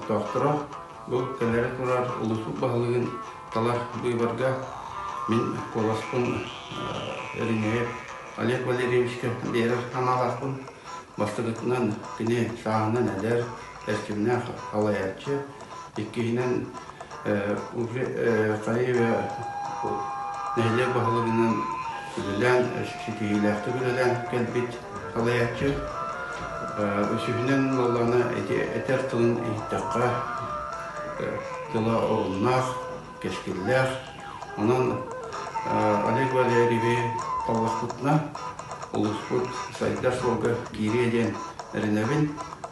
доктора бұл кәлері тұрар ұлысу бағылығын талар бұйбарға мен Покровскун Иринеев Олег Валерьевичке берер хангаласпын бастығытынан кіне сағынан әлер әскіміне қалаятчы еккейінен уже қайы нәйлер бағылығынан күлілен, шекейләқті күлілен кәлбет қалаятчы өсігінен оланы әтер тылын иттаққа тыла орыннақ, кешкелләр онан Олег Валерьевич қаллақпытына ұлыспыт сайдар солғы кейреден әрінәбін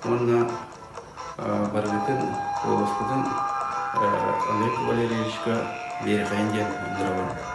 онына барғытын Покровскудың Олег Валерьевичқа бері қайынден ұндырауын.